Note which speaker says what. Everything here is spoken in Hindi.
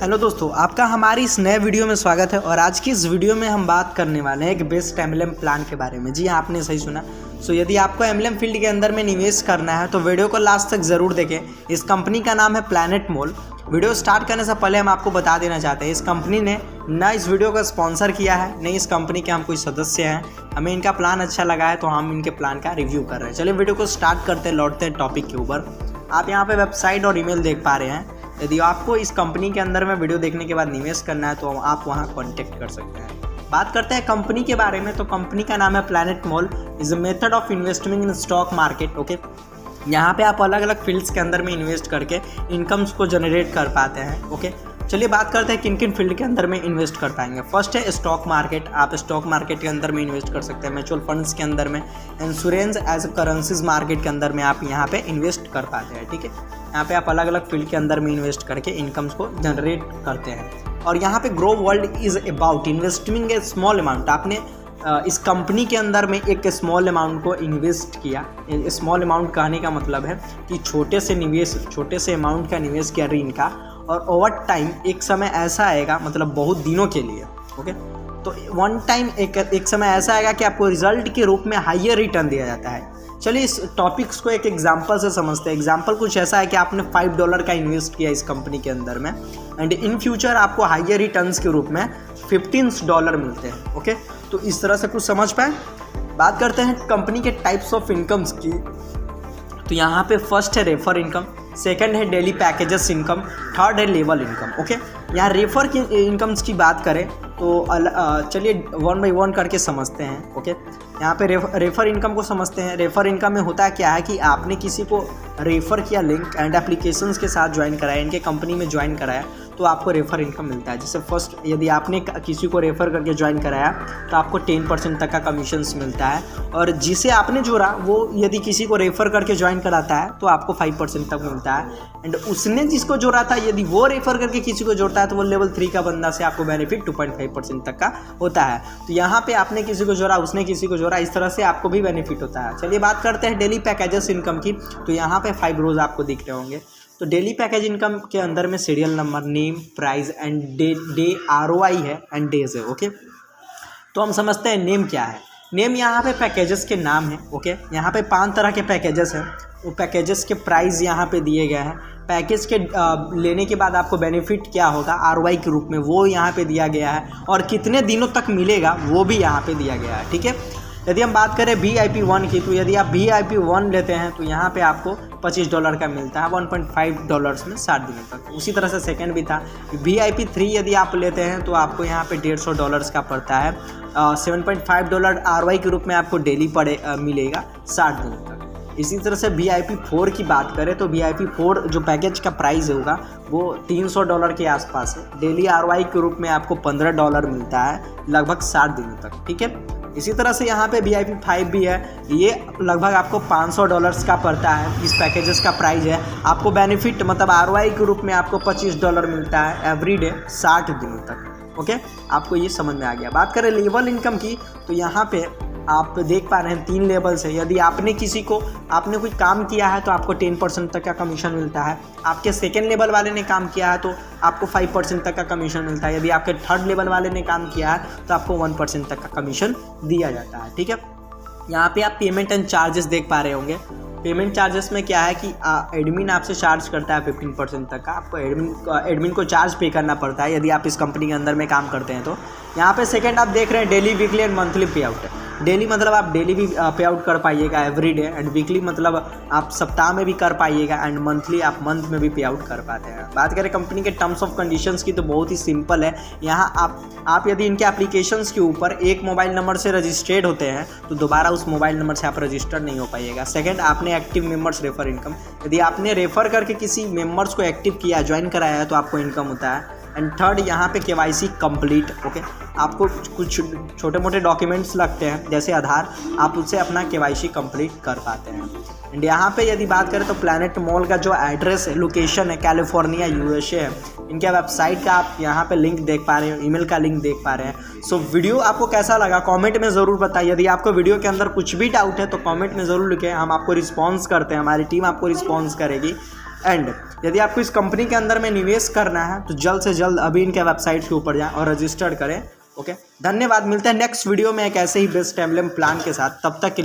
Speaker 1: हेलो दोस्तों, आपका हमारी इस नए वीडियो में स्वागत है। और आज की इस वीडियो में हम बात करने वाले हैं एक बेस्ट एमएलएम प्लान के बारे में। जी हाँ, आपने सही सुना। यदि आपको एमएलएम फील्ड के अंदर में निवेश करना है तो वीडियो को लास्ट तक ज़रूर देखें। इस कंपनी का नाम है प्लैनेट मॉल। वीडियो स्टार्ट करने से पहले हम आपको बता देना चाहते हैं, इस कंपनी ने ना इस वीडियो को स्पॉन्सर किया है, नहीं इस कंपनी के हम कोई सदस्य हैं। हमें इनका प्लान अच्छा लगा है तो हम इनके प्लान का रिव्यू कर रहे हैं। चलिए वीडियो को स्टार्ट करते हैं, लौटते हैं टॉपिक के ऊपर। आप यहाँ पे वेबसाइट और ईमेल देख पा रहे हैं। यदि आपको इस कंपनी के अंदर में वीडियो देखने के बाद निवेश करना है तो आप वहां कांटेक्ट कर सकते हैं। बात करते हैं कंपनी के बारे में, तो कंपनी का नाम है planet mall. Is a method of investment in stock market. Okay, यहाँ पे आप अलग अलग फील्ड्स के अंदर में इन्वेस्ट करके इनकम्स को जनरेट कर पाते हैं। ओके, चलिए बात करते हैं किन किन फील्ड के अंदर में इन्वेस्ट कर पाएंगे। फर्स्ट है स्टॉक मार्केट। आप स्टॉक मार्केट के अंदर में इन्वेस्ट कर सकते हैं। म्यूचुअल फंड्स के अंदर में, इंश्योरेंस एज करेंसीज मार्केट के अंदर में आप यहाँ पे इन्वेस्ट कर पाते हैं। ठीक है, यहाँ पे आप अलग अलग फील्ड के अंदर में इन्वेस्ट करके इनकम्स को जनरेट करते हैं। और यहाँ पे grow world is about investing A small amount. आपने इस कंपनी के अंदर में एक स्मॉल अमाउंट को इन्वेस्ट किया। स्मॉल अमाउंट कहने का मतलब है कि छोटे से अमाउंट का निवेश किया ऋण का, और ओवर टाइम एक समय ऐसा आएगा, मतलब बहुत दिनों के लिए। ओके, तो वन टाइम एक समय ऐसा आएगा कि आपको रिजल्ट के रूप में हाइयर रिटर्न दिया जाता है। चलिए इस टॉपिक्स को एक एग्जांपल से समझते हैं। एग्जांपल कुछ ऐसा है कि आपने $5 का इन्वेस्ट किया इस कंपनी के अंदर में, एंड इन फ्यूचर आपको हाइयर रिटर्न्स के रूप में $15 मिलते हैं। ओके, तो इस तरह से कुछ समझ पाए। बात करते हैं कंपनी के टाइप्स ऑफ इनकम्स की। तो यहाँ पे फर्स्ट है रेफर इनकम, सेकंड है डेली पैकेजेस इनकम, थर्ड है लेवल इनकम। ओके, यहाँ रेफर की इनकम्स की बात करें तो चलिए वन बाई वन करके समझते हैं। ओके, यहाँ पे रेफर इनकम को समझते हैं। रेफर इनकम में होता क्या है कि आपने किसी को रेफर किया, लिंक एंड एप्लीकेशंस के साथ ज्वाइन कराया, इनके कंपनी में ज्वाइन कराया, तो आपको रेफर इनकम मिलता है। जैसे फर्स्ट यदि आपने किसी को रेफर करके ज्वाइन कराया तो आपको 10% तक का कमीशंस मिलता है। और जिसे आपने जोड़ा वो यदि किसी को रेफर करके ज्वाइन कराता है तो आपको 5% तक मिलता है। एंड उसने जिसको जोड़ा था यदि वो रेफर करके किसी को जोड़ता है तो वो लेवल 3 का बंदा से आपको बेनिफिट 2.5% तक का होता है। तो यहाँ पे आपने किसी को जोड़ा, उसने किसी को जोड़ा, इस तरह से आपको भी बेनिफिट होता है। चलिए बात करते हैं डेली पैकेजेस इनकम की। तो यहाँ पे 5 रोज आपको दिख रहे होंगे। तो डेली पैकेज इनकम के अंदर में serial number, name, price and day ROI है एंड डेज है। ओके, तो हम समझते हैं नेम क्या है। नेम यहाँ पे पैकेजेस के नाम है। ओके, यहाँ पे 5 तरह के पैकेजेस हैं। वो पैकेजेस के प्राइस यहाँ पे दिए गए हैं। पैकेज के लेने के बाद आपको बेनिफिट क्या होगा ROI के रूप में, वो यहाँ पे दिया गया है। और कितने दिनों तक मिलेगा वो भी यहाँ पे दिया गया है। ठीक है, यदि हम बात करें VIP 1 की, तो यदि आप VIP 1 लेते हैं तो यहाँ पे आपको $25 का मिलता है, $1.5 में 60 दिनों तक। उसी तरह से सेकंड भी था। VIP 3 यदि आप लेते हैं तो आपको यहाँ पे $150 का पड़ता है। $7.5 ROI के रूप में आपको डेली मिलेगा 60 दिनों तक। इसी तरह से VIP 4 की बात करें तो VIP 4 जो पैकेज का प्राइस होगा वो $300 के आसपास है। डेली ROI के रूप में आपको $15 मिलता है लगभग 60 दिनों तक। ठीक है, इसी तरह से यहाँ पे VIP 5 भी है। ये लगभग आपको $500 का पड़ता है। इस पैकेजेस का प्राइस है। आपको बेनिफिट मतलब ROI के रूप में आपको $25 मिलता है एवरीडे 60 दिनों तक। ओके, आपको ये समझ में आ गया। बात करें लेवल इनकम की, तो यहाँ पे आप देख पा रहे हैं 3 लेवल्स है। यदि आपने आपने कोई काम किया है तो आपको 10% तक का कमीशन मिलता है। आपके सेकेंड लेवल वाले ने काम किया है तो आपको 5% तक का कमीशन मिलता है। यदि आपके थर्ड लेवल वाले ने काम किया है तो आपको 1% तक का कमीशन दिया जाता है। ठीक है, यहाँ पे आप पेमेंट एंड चार्जेस देख पा रहे होंगे। पेमेंट चार्जेस में क्या है कि एडमिन आपसे चार्ज करता है 15% तक का। आपको एडमिन को चार्ज पे करना पड़ता है यदि आप इस कंपनी के अंदर में काम करते हैं तो। यहाँ पे सेकंड आप देख रहे हैं डेली, वीकली एंड मंथली पे आउट है। डेली मतलब आप डेली भी पे आउट कर पाइएगा एवरीडे, एंड वीकली मतलब आप सप्ताह में भी कर पाइएगा, एंड मंथली आप मंथ में भी पे आउट कर पाते हैं। बात करें कंपनी के टर्म्स ऑफ कंडीशंस की तो बहुत ही सिंपल है। यहाँ आप यदि इनके एप्लीकेशंस के ऊपर एक मोबाइल नंबर से रजिस्टर्ड होते हैं तो दोबारा उस मोबाइल नंबर से आप रजिस्टर्ड नहीं हो पाइएगा। सेकंड, आपने एक्टिव मेंबर्स रेफर इनकम, यदि आपने रेफर करके किसी मेंबर्स को एक्टिव किया, ज्वाइन कराया है तो आपको इनकम होता है। एंड थर्ड, यहाँ पे KYC कंप्लीट। ओके, आपको कुछ छोटे मोटे डॉक्यूमेंट्स लगते हैं जैसे आधार, आप उससे अपना KYC कंप्लीट कर पाते हैं। एंड यहाँ पे यदि बात करें तो प्लैनेट मॉल का जो एड्रेस है, लोकेशन है, कैलिफोर्निया USA है। इनके वेबसाइट का आप यहाँ पे लिंक देख पा रहे हो, ईमेल का लिंक देख पा रहे हैं। सो वीडियो आपको कैसा लगा कमेंट में ज़रूर बताइए। यदि आपको वीडियो के अंदर कुछ भी डाउट है तो कमेंट में ज़रूर लिखें, हम आपको रिस्पॉन्स करते हैं, हमारी टीम आपको रिस्पॉन्स करेगी। एंड यदि आपको इस कंपनी के अंदर में निवेश करना है तो जल्द से जल्द अभी इनके वेबसाइट के ऊपर जाएं और रजिस्टर्ड करें। ओके, धन्यवाद। मिलते हैं नेक्स्ट वीडियो में एक ऐसे ही बेस्ट एमएलएम प्लान के साथ। तब तक